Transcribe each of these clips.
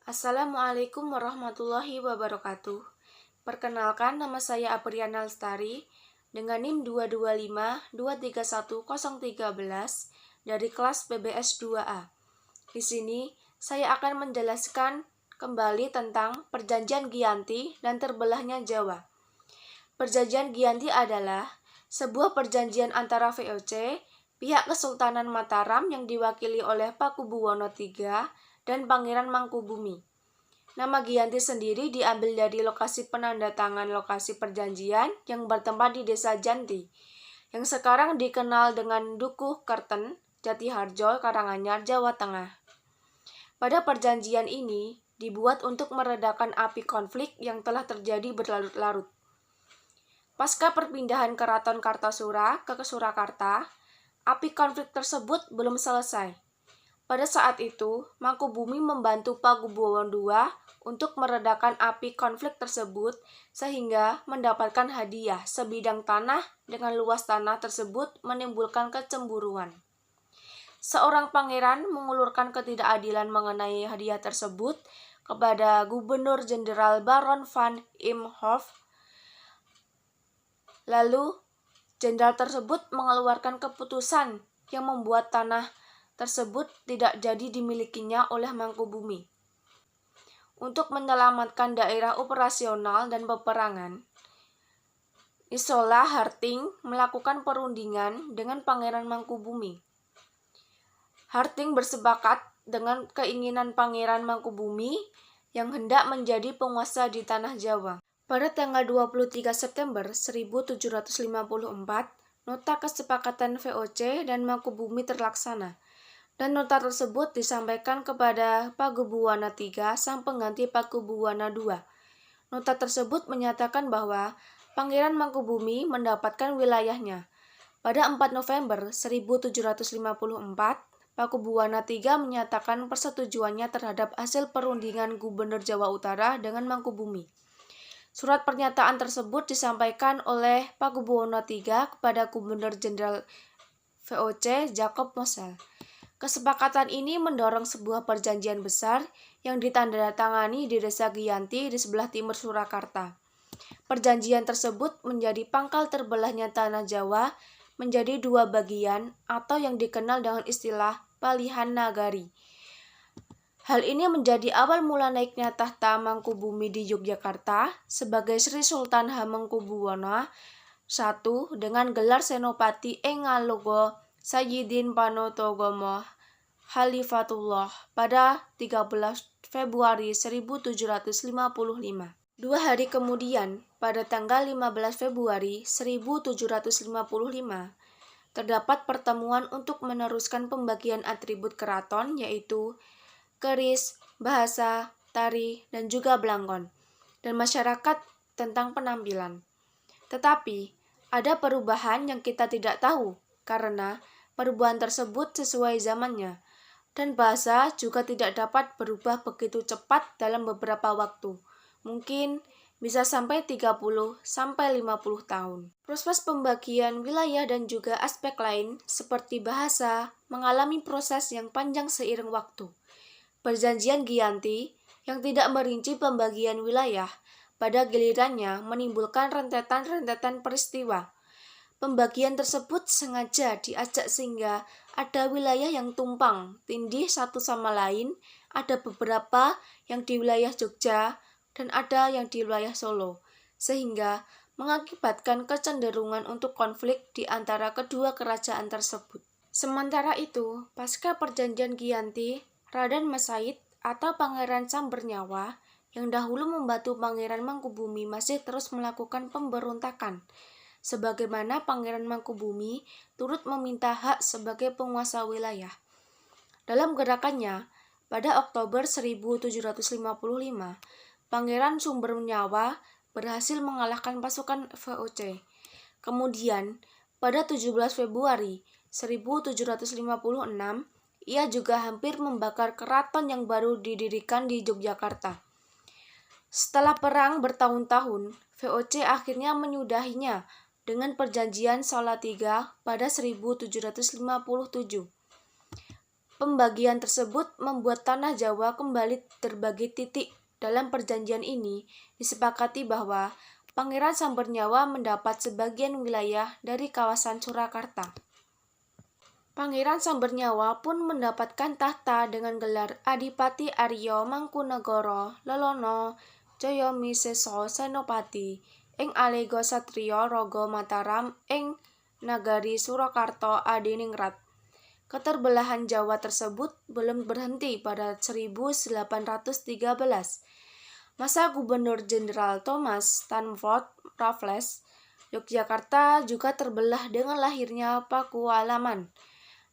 Assalamualaikum warahmatullahi wabarakatuh. Perkenalkan, nama saya Apriana Lestari dengan NIM 225231013 dari kelas PBS 2A. Di sini saya akan menjelaskan kembali tentang Perjanjian Giyanti dan terbelahnya Jawa. Perjanjian Giyanti adalah sebuah perjanjian antara VOC, pihak Kesultanan Mataram yang diwakili oleh Pakubuwono III dan Pangeran Mangkubumi. Nama Giyanti sendiri diambil dari lokasi penandatangan lokasi perjanjian yang bertempat di Desa Janti, yang sekarang dikenal dengan Dukuh Kerten, Jatiharjo, Karanganyar, Jawa Tengah. Pada perjanjian ini dibuat untuk meredakan api konflik yang telah terjadi berlarut-larut. Pasca perpindahan Keraton Kartasura ke Surakarta, api konflik tersebut belum selesai. Pada saat itu, Mangkubumi membantu Pakubuwono II untuk meredakan api konflik tersebut sehingga mendapatkan hadiah sebidang tanah dengan luas tanah tersebut menimbulkan kecemburuan. Seorang pangeran mengulurkan ketidakadilan mengenai hadiah tersebut kepada Gubernur Jenderal Baron van Imhoff. Lalu, jenderal tersebut mengeluarkan keputusan yang membuat tanah tersebut tidak jadi dimilikinya oleh Mangkubumi. Untuk menyelamatkan daerah operasional dan peperangan, Isola Harting melakukan perundingan dengan Pangeran Mangkubumi. Harting bersepakat dengan keinginan Pangeran Mangkubumi yang hendak menjadi penguasa di tanah Jawa. Pada tanggal 23 September 1754, nota kesepakatan VOC dan Mangkubumi terlaksana. Dan nota tersebut disampaikan kepada Pakubuwono III sang pengganti Pakubuwono II. Nota tersebut menyatakan bahwa Pangeran Mangkubumi mendapatkan wilayahnya. Pada 4 November 1754, Pakubuwono III menyatakan persetujuannya terhadap hasil perundingan Gubernur Jawa Utara dengan Mangkubumi. Surat pernyataan tersebut disampaikan oleh Pakubuwono III kepada Gubernur Jenderal VOC Jacob Mosel. Kesepakatan ini mendorong sebuah perjanjian besar yang ditandatangani di Desa Giyanti di sebelah timur Surakarta. Perjanjian tersebut menjadi pangkal terbelahnya tanah Jawa menjadi dua bagian atau yang dikenal dengan istilah Palihan Nagari. Hal ini menjadi awal mula naiknya tahta Mangkubumi di Yogyakarta sebagai Sri Sultan Hamengkubuwono I dengan gelar Senopati ing Ngaloga Sayyidin Panotogomo Khalifatullah pada 13 Februari 1755. 2 hari kemudian, pada tanggal 15 Februari 1755, terdapat pertemuan untuk meneruskan pembagian atribut keraton yaitu keris, bahasa, tari, dan juga belangkon, dan masyarakat tentang penampilan. Tetapi, ada perubahan yang kita tidak tahu, karena perubahan tersebut sesuai zamannya, dan bahasa juga tidak dapat berubah begitu cepat dalam beberapa waktu. Mungkin bisa sampai 30-50 tahun. Proses pembagian wilayah dan juga aspek lain seperti bahasa mengalami proses yang panjang seiring waktu. Perjanjian Giyanti yang tidak merinci pembagian wilayah pada gilirannya menimbulkan rentetan-rentetan peristiwa. Pembagian tersebut sengaja diajak sehingga ada wilayah yang tumpang tindih satu sama lain, ada beberapa yang di wilayah Jogja dan ada yang di wilayah Solo, sehingga mengakibatkan kecenderungan untuk konflik di antara kedua kerajaan tersebut. Sementara itu, pasca Perjanjian Giyanti, Raden Mas Said atau Pangeran Sambernyawa yang dahulu membantu Pangeran Mangkubumi masih terus melakukan pemberontakan, sebagaimana Pangeran Mangkubumi turut meminta hak sebagai penguasa wilayah. Dalam gerakannya, pada Oktober 1755, Pangeran Sambernyawa berhasil mengalahkan pasukan VOC. Kemudian, pada 17 Februari 1756, ia juga hampir membakar keraton yang baru didirikan di Yogyakarta. Setelah perang bertahun-tahun, VOC akhirnya menyudahinya dengan perjanjian Salatiga pada 1757. Pembagian tersebut membuat tanah Jawa kembali terbagi titik. Dalam perjanjian ini, disepakati bahwa Pangeran Sambernyawa mendapat sebagian wilayah dari kawasan Surakarta. Pangeran Sambernyawa pun mendapatkan tahta dengan gelar Adipati Arya Mangkunagara Lelono Jayamiseso Senopati ing Alega Satriya Raga Mataram ing Nagari Surakarta Adiningrat. Keterbelahan Jawa tersebut belum berhenti pada 1813. Masa Gubernur Jenderal Thomas Stamford Raffles, Yogyakarta juga terbelah dengan lahirnya Pakualaman.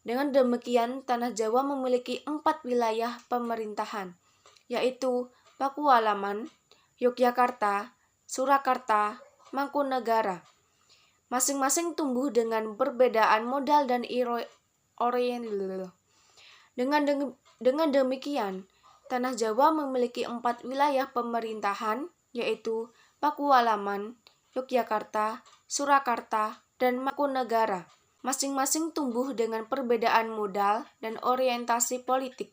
Dengan demikian, tanah Jawa memiliki 4 wilayah pemerintahan, yaitu Pakualaman, Yogyakarta, Surakarta, Mangkunagara. Masing-masing tumbuh dengan perbedaan modal dan orientasi. Dengan demikian, tanah Jawa memiliki 4 wilayah pemerintahan, yaitu Pakualaman, Yogyakarta, Surakarta, dan Mangkunagara. Masing-masing tumbuh dengan perbedaan modal dan orientasi politik.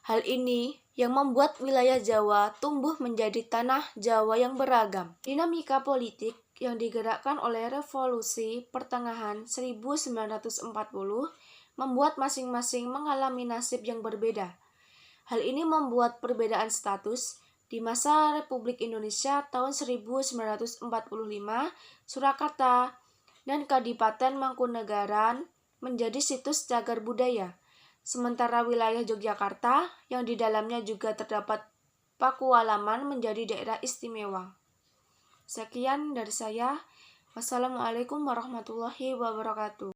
Hal ini yang membuat wilayah Jawa tumbuh menjadi tanah Jawa yang beragam. Dinamika politik yang digerakkan oleh Revolusi Pertengahan 1940 membuat masing-masing mengalami nasib yang berbeda. Hal ini membuat perbedaan status di masa Republik Indonesia tahun 1945, Surakarta dan Kadipaten Mangkunegaran menjadi situs cagar budaya. Sementara wilayah Yogyakarta yang di dalamnya juga terdapat Pakualaman menjadi daerah istimewa. Sekian dari saya. Wassalamualaikum warahmatullahi wabarakatuh.